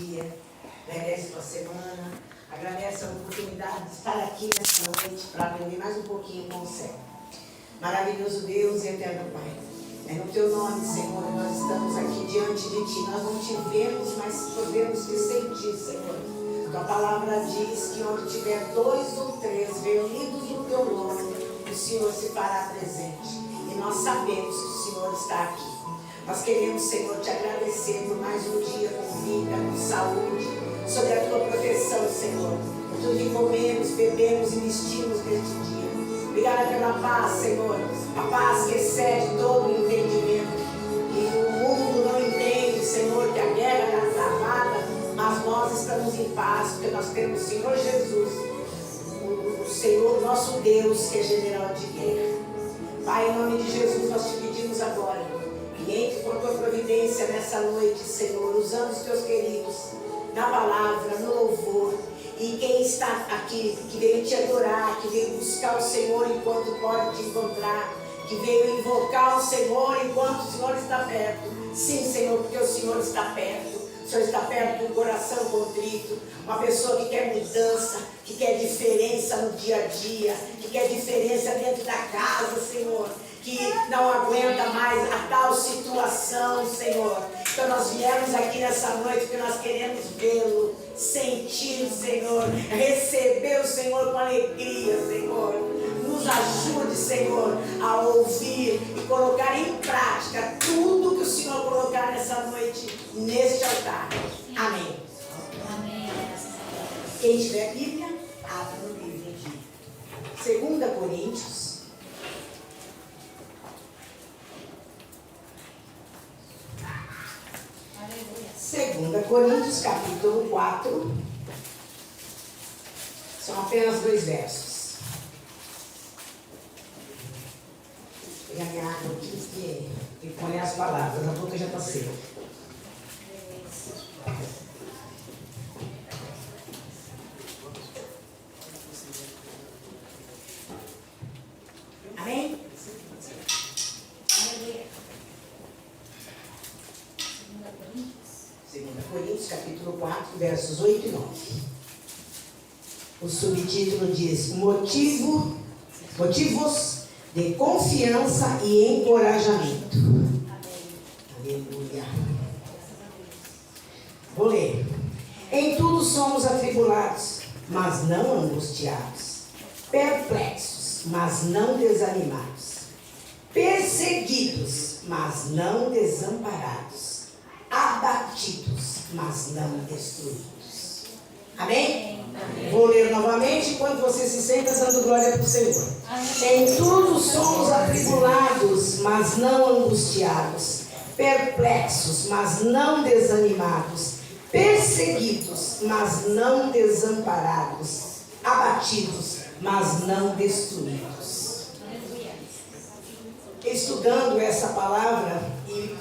dia, agradece a tua semana, agradece a oportunidade de estar aqui nessa noite para aprender mais um pouquinho com o céu. Maravilhoso Deus e eterno Pai, é no teu nome, Senhor, nós estamos aqui diante de ti. Nós não te vemos, mas podemos te sentir, Senhor. Tua palavra diz que onde tiver 2 ou 3 reunidos no teu nome, o Senhor se fará presente. E nós sabemos que o Senhor está aqui. Nós queremos, Senhor, te agradecer por mais um dia com vida, com saúde, sobre a tua proteção, Senhor. Por tudo que comemos, bebemos e vestimos neste dia. Obrigada pela paz, Senhor. A paz que excede todo o entendimento. E o mundo não entende, Senhor, que a guerra está travada, mas nós estamos em paz, porque nós temos o Senhor Jesus, o Senhor, nosso Deus, que é general de guerra. Pai, em nome de Jesus, nós te pedimos agora, que entre com a tua providência nessa noite, Senhor, usando os teus queridos, na palavra, no louvor. E quem está aqui, que veio te adorar, que veio buscar o Senhor enquanto pode te encontrar, que veio invocar o Senhor enquanto o Senhor está perto. Sim, Senhor, porque o Senhor está perto. O Senhor está perto de um coração contrito, uma pessoa que quer mudança, que quer diferença no dia a dia, que quer diferença dentro da casa, Senhor, que não aguenta mais a tal situação, Senhor. Então nós viemos aqui nessa noite porque nós queremos vê-lo, sentir o Senhor, receber o Senhor com alegria, Senhor. Nos ajude, Senhor, a ouvir e colocar em prática tudo que o Senhor colocar nessa noite, neste altar. Amém. Amém. Quem tiver a Bíblia, abra no livro de 2 Coríntios. Aleluia. 2 Coríntios, capítulo 4. São apenas 2 versos. Vou pegar minha água aqui, porque tem que molhar as palavras, a boca já está seca. Amém? Aleluia. 2 Coríntios, capítulo 4, versos 8 e 9. O subtítulo diz: motivos de confiança e encorajamento. Aleluia. Vou ler. Em tudo somos atribulados, mas não angustiados, perplexos, mas não desanimados, perseguidos, mas não desamparados, abatidos, mas não destruídos. Amém? Amém. Vou ler novamente enquanto você se senta dando glória para o Senhor. Amém. Em tudo somos atribulados, mas não angustiados, perplexos, mas não desanimados, perseguidos, mas não desamparados, abatidos, mas não destruídos. Aleluia. Estudando essa palavra, e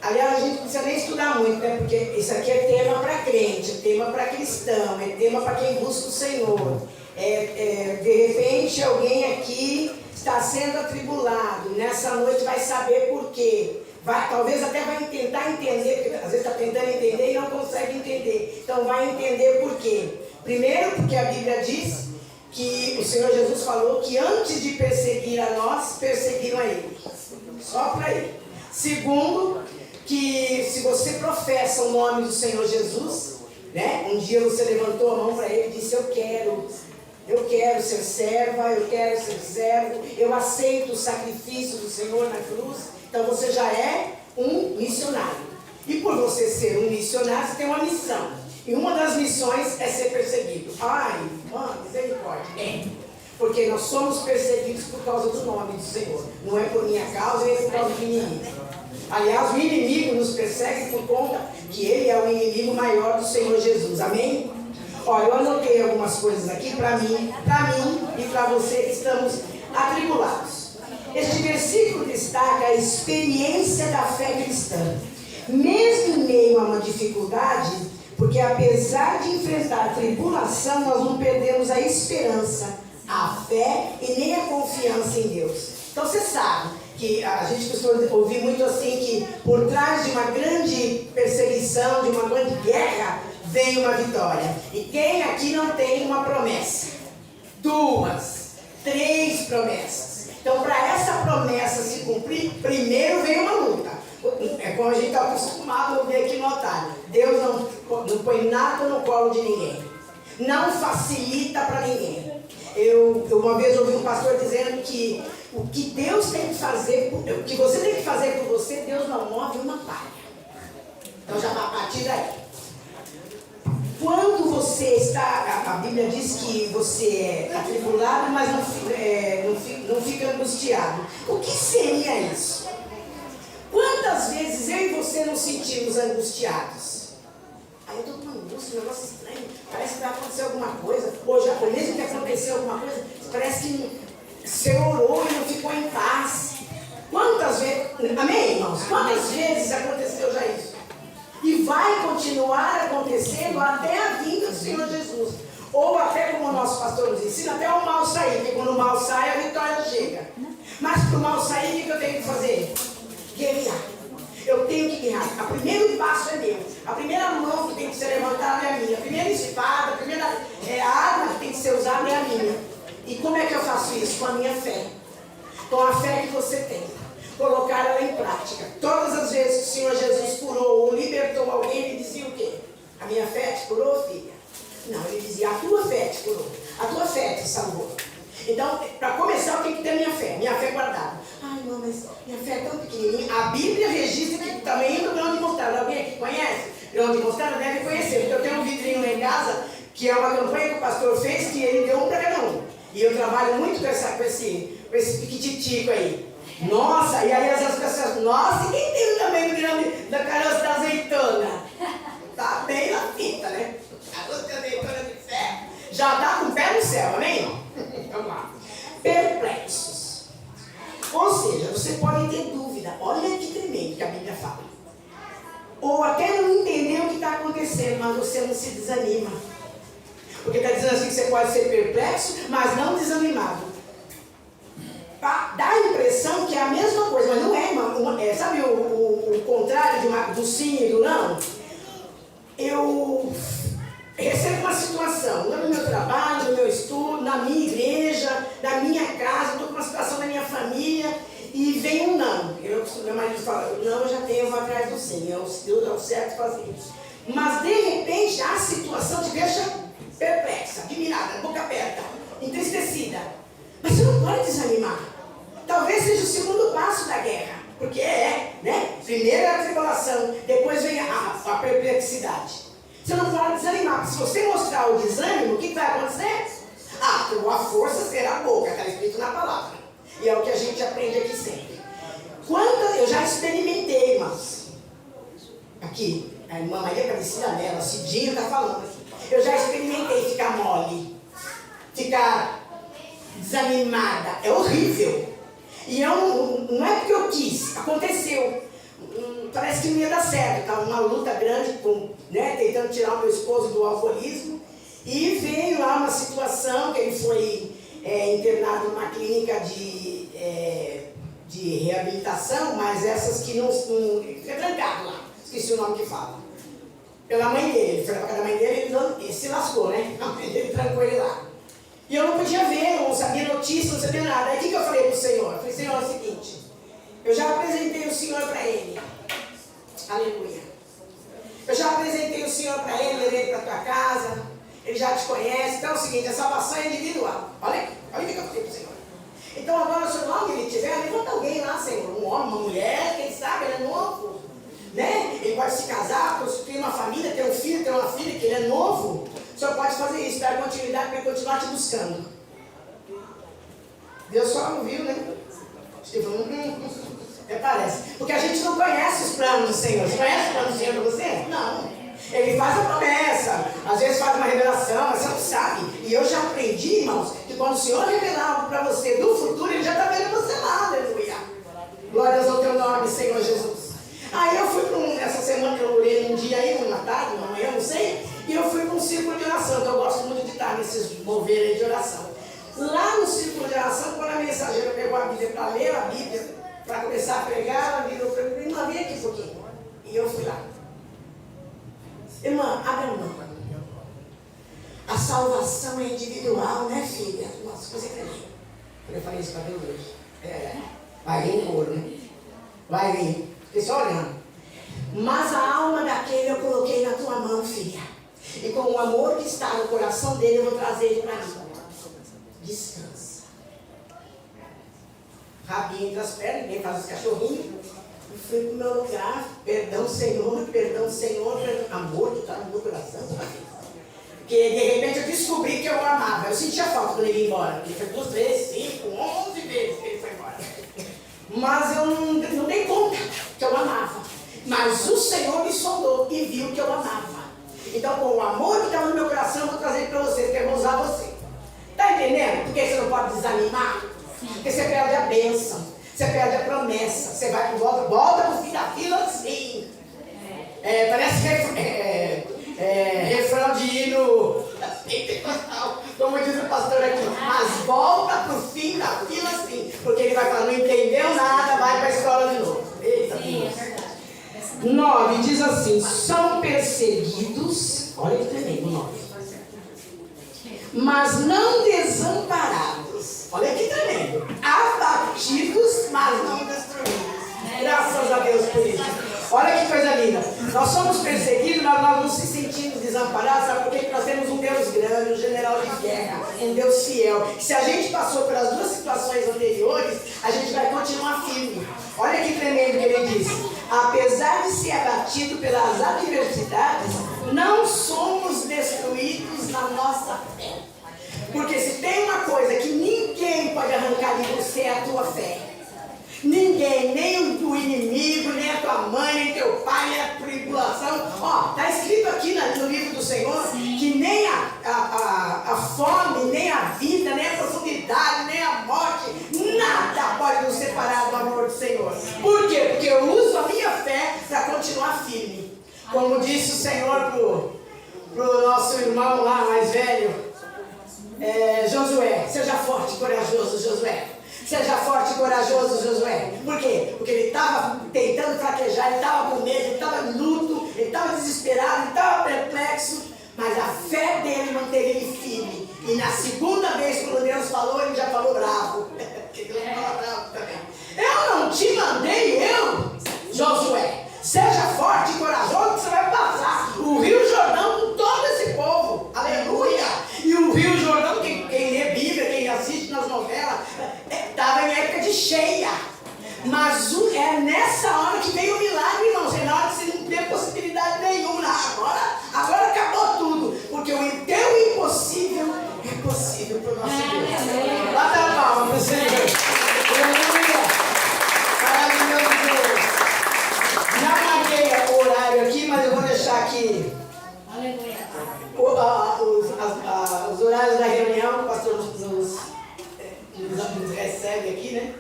aliás, a gente não precisa nem estudar muito, né? Porque isso aqui é tema para crente, é tema para cristão, é tema para quem busca o Senhor. De repente, alguém aqui está sendo atribulado, nessa noite vai saber por quê. Talvez até vai tentar entender, porque às vezes está tentando entender e não consegue entender. Então vai entender por quê. Primeiro, porque a Bíblia diz que o Senhor Jesus falou que antes de perseguir a nós, perseguiram a Ele. Só para Ele. Segundo, que se você professa o nome do Senhor Jesus, né? Um dia você levantou a mão para Ele e disse: eu quero ser serva, eu quero ser servo, eu aceito o sacrifício do Senhor na cruz. Então você já é um missionário. E por você ser um missionário, você tem uma missão. E uma das missões é ser perseguido. Ai, mano, misericórdia. Porque nós somos perseguidos por causa do nome do Senhor. Não é por minha causa, nem por causa do inimigo. Aliás, o inimigo nos persegue por conta que ele é o inimigo maior do Senhor Jesus. Amém? Olha, eu anotei algumas coisas aqui para mim e para você que estamos atribulados. Este versículo destaca a experiência da fé cristã. Mesmo em meio a uma dificuldade, porque apesar de enfrentar a tribulação, nós não perdemos a esperança, a fé e nem a confiança em Deus. Então você sabe que a gente costuma ouvir muito assim que por trás de uma grande perseguição, de uma grande guerra, vem uma vitória. E quem aqui não tem uma promessa? 2, 3 promessas. Então, para essa promessa se cumprir, primeiro vem uma luta. É como a gente está acostumado a ouvir aqui no altar. Deus não põe nada no colo de ninguém. Não facilita para ninguém. Eu uma vez ouvi um pastor dizendo que o que Deus tem que fazer, o que você tem que fazer por você, Deus não move uma palha. Então já a partir daí. Quando você está, a Bíblia diz que você é atribulado, mas não fica angustiado. O que seria isso? Quantas vezes eu e você nos sentimos angustiados? Aí eu estou com uma angústia, um negócio estranho, parece que vai acontecer alguma coisa, ou mesmo que aconteceu alguma coisa, parece que você orou e não ficou em paz. Quantas vezes, amém, irmãos? Quantas vezes aconteceu já isso? E vai continuar acontecendo até a vinda do Senhor Jesus. Ou até, como o nosso pastor nos ensina, até o mal sair, porque quando o mal sai, a vitória chega. Mas para o mal sair, o que eu tenho que fazer? Guerrear. Eu tenho que guerrear. O primeiro passo é meu. A primeira mão que tem que ser levantada é a minha. A primeira espada, a primeira arma que tem que ser usada é a minha. E como é que eu faço isso? Com a minha fé. Com a fé que você tem. Colocar ela em prática. Todas as vezes que o Senhor Jesus curou ou libertou alguém, ele dizia o quê? A minha fé te curou, filha? Não, ele dizia, a tua fé te curou. A tua fé te salvou. Então, para começar, eu tenho que ter minha fé guardada. Ai, irmão, mas minha fé é tão pequenininha. A Bíblia registra que o tamanho do grão de mostarda. Alguém aqui conhece? Grão de mostarda deve conhecer, porque eu tenho um vidrinho lá em casa, que é uma campanha que o pastor fez, que ele deu um para cada um. E eu trabalho muito com esse piquititico aí. Nossa, e aí as pessoas, nossa, e quem tem o tamanho do grão da caroço da azeitona? Tá bem na fita, né? Caroço de azeitona de fé. Já tá com o pé no céu, amém? Vamos lá. Perplexos. Ou seja, você pode ter dúvida. Olha que tremendo que a Bíblia fala. Ou até não entender o que está acontecendo, mas você não se desanima. Porque está dizendo assim que você pode ser perplexo, mas não desanimado. Dá a impressão que é a mesma coisa, mas não é. Sabe o contrário do sim e do não? Eu recebo uma situação, no meu trabalho, no meu estudo, na minha igreja, na minha casa, estou com uma situação na minha família e vem um não. Meu marido fala, não, eu já tenho, eu vou atrás do sim, é o certo fazer isso. Mas de repente a situação te deixa perplexa, admirada, boca aberta, entristecida. Mas você não pode desanimar. Talvez seja o segundo passo da guerra, porque né? Primeiro é a tribulação, depois vem a perplexidade. Você não pode desanimar, porque se você mostrar o desânimo, o que vai acontecer? A tua força será pouca, está escrito na palavra. E é o que a gente aprende aqui sempre. Eu já experimentei, irmãos. Aqui, a irmã Maria Aparecida Mello, a Cidinha está falando aqui. Eu já experimentei ficar mole, ficar desanimada. É horrível. E não é porque eu quis, aconteceu. Parece que não ia dar certo. Estava uma luta grande, tentando tirar o meu esposo do alcoolismo. E veio lá uma situação que ele foi internado numa clínica de reabilitação, mas essas que não fica trancado lá. Esqueci o nome que fala. Pela mãe dele. Ele foi para casa da mãe dele e ele se lascou, né? A mãe dele trancou ele lá. E eu não podia ver, não sabia notícia, não sabia nada. Aí o que eu falei para o Senhor? Eu falei, Senhor, é o seguinte, eu já apresentei o Senhor para ele. Aleluia. Eu já apresentei o Senhor para ele, levei ele para a tua casa, ele já te conhece. Então é o seguinte, a salvação é individual. Olha o que eu falei para o Senhor. Então agora, se onde ele estiver, levanta alguém lá, Senhor. Um homem, uma mulher, quem sabe, ele é novo. Né? Ele pode se casar, constituir uma família, ter um filho, ter uma filha, que ele é novo. O Senhor pode fazer isso, dar continuidade para continuar te buscando. Deus só não viu, né? Até parece. Porque a gente não conhece os planos do Senhor. Você conhece os planos do Senhor para você? Não. Ele faz a promessa. Às vezes faz uma revelação, mas você não sabe. E eu já aprendi, irmãos, que quando o Senhor revelar algo para você do futuro, Ele já está vendo você lá. Aleluia. Glórias ao teu nome, Senhor Jesus. Aí eu fui essa semana eu orei um dia aí, uma tarde, uma manhã, não sei. E eu fui para um círculo de oração, que eu gosto muito de estar nesses mover aí de oração. Lá no círculo de oração, quando a mensageira pegou a Bíblia para ler a Bíblia, para começar a pregar, ela virou para mim, irmã, vem aqui um pouquinho. E eu fui lá. Irmã, abre a mão. salvação é individual, né, filha? Nossa, coisa tremenda. Eu falei isso para Deus hoje. Vai vir couro, né? Vai vir. Fiquei só olhando. Mas a alma daquele eu coloquei na tua mão, filha. E com o amor que está no coração dele, eu vou trazer ele para mim. Descansa. Rabinho entre as pernas, ninguém faz os cachorrinhos. E fui para o meu lugar. Perdão, Senhor, perdão, Senhor, perdão. Amor que está no meu coração. Porque de repente eu descobri que eu o amava. Eu sentia falta quando ele ia embora. Porque foi 2 vezes, 5, 11 vezes que ele foi embora. Mas eu não dei conta que eu amava. Mas o Senhor me sondou e viu que eu amava. Então, com o amor que estava no meu coração, eu vou trazer para você, porque eu vou usar você. Está entendendo? Porque você não pode desanimar. Porque você perde a bênção, você perde a promessa. Você vai para volta para o fim da fila assim. Parece que refrão de hino pentecostal, como diz o pastor aqui. Mas volta para o fim da fila assim. Porque ele vai falar, não entendeu nada, vai para a escola de novo. Eita, Sim, é verdade. 9 diz assim: são perseguidos, olha que tremendo, 9, mas não desamparados, olha que tremendo, abatidos, mas não destruídos. Graças a Deus por isso. Olha que coisa linda. Nós somos perseguidos, mas nós não se sentimos desamparados. Sabe por quê? Nós temos um Deus grande, um general de guerra, um Deus fiel. Se a gente passou pelas 2 situações anteriores, a gente vai continuar firme. Olha que tremendo que ele diz: apesar de ser abatido pelas adversidades, não somos destruídos na nossa fé. Porque se tem uma coisa que ninguém pode arrancar de você, é a tua fé. Ninguém, nem o inimigo, nem a tua mãe, nem teu pai, nem a tribulação. Ó, está escrito aqui no livro do Senhor que nem a fome, nem a vida, nem a profundidade, nem a morte, nada pode nos separar do amor do Senhor. Por quê? Porque eu uso a minha fé para continuar firme. Como disse o Senhor pro nosso irmão lá mais velho, Josué: seja forte e corajoso, Josué. Seja forte e corajoso, Josué. Por quê? Porque ele estava tentando fraquejar, ele estava com medo, ele estava em luto, ele estava desesperado, ele estava perplexo, mas a fé dele manteve ele firme. E na segunda vez, quando Deus falou, ele já falou bravo. Porque Deus fala bravo também. Eu não te mandei, Josué. Seja forte e corajoso, que você vai passar o Rio Jordão com todo esse povo. Aleluia! E o Rio Jordão, quem lê Bíblia, quem assiste nas novelas, estava em época de cheia. Mas é nessa hora que veio o milagre, irmãos. É na hora que você não tem possibilidade nenhuma. Agora acabou tudo. Porque o teu impossível é possível para o nosso Deus. Bata a palma para o Senhor. Aleluia! Maravilhoso Deus. Não marquei o horário aqui, mas eu vou deixar aqui. Aleluia. Os horários da reunião, que o pastor nos recebe aqui, né?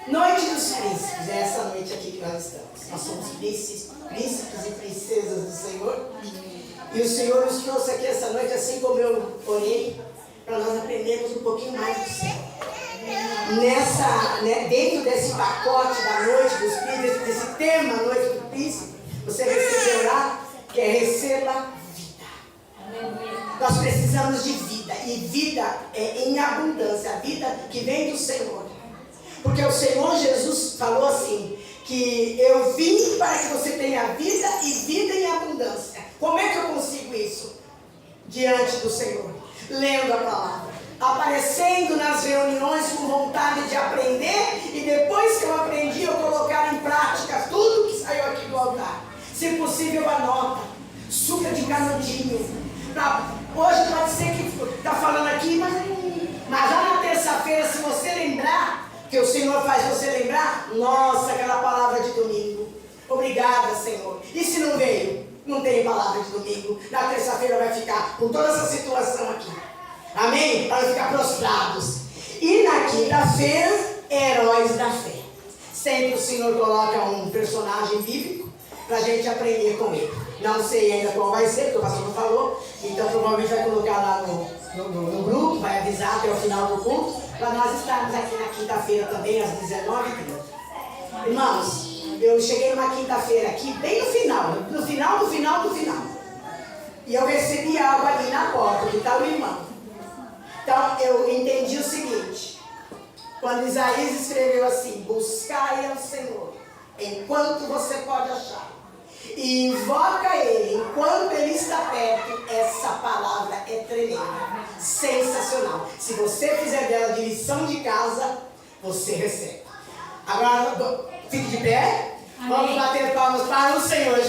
Noite dos príncipes, é essa noite aqui que nós estamos. Nós somos príncipes e princesas do Senhor. E o Senhor nos trouxe aqui essa noite, assim como eu orei, para nós aprendermos um pouquinho mais do Senhor. Dentro desse pacote da noite dos príncipes, desse tema Noite do Príncipe, você receberá, que é receba vida. Nós precisamos de vida, e vida é em abundância, a vida que vem do Senhor. Porque o Senhor Jesus falou assim, que eu vim para que você tenha vida e vida em abundância. Como é que eu consigo isso? Diante do Senhor, lendo a palavra, aparecendo nas reuniões com vontade de aprender, e depois que eu aprendi, eu colocar em prática tudo que saiu aqui do altar. Se possível, anota, suca de canudinho. Hoje pode ser que está falando aqui, mas já na terça-feira, se você lembrar, que o Senhor faz você lembrar, nossa, aquela palavra de domingo. Obrigada, Senhor. E se não veio? Não tem palavra de domingo. Na terça-feira vai ficar com toda essa situação aqui. Amém? Para ficar prostrados. E na quinta-feira, heróis da fé. Sempre o Senhor coloca um personagem bíblico para a gente aprender com ele. Não sei ainda qual vai ser, porque o pastor não falou. Então provavelmente vai colocar lá no grupo, vai avisar até o final do culto, para nós estarmos aqui na quinta-feira também, às 19h30. Irmãos, eu cheguei numa quinta-feira aqui, bem no final. E eu recebi algo ali na porta, que está o irmão. Então eu entendi o seguinte. Quando Isaías escreveu assim, buscai ao Senhor, enquanto você pode achar. E invoca Ele, enquanto Ele está perto, essa palavra é tremenda. Sensacional. Se você fizer dela de lição de casa, você recebe. Agora, fique de pé. Amém. Vamos bater palmas para o Senhor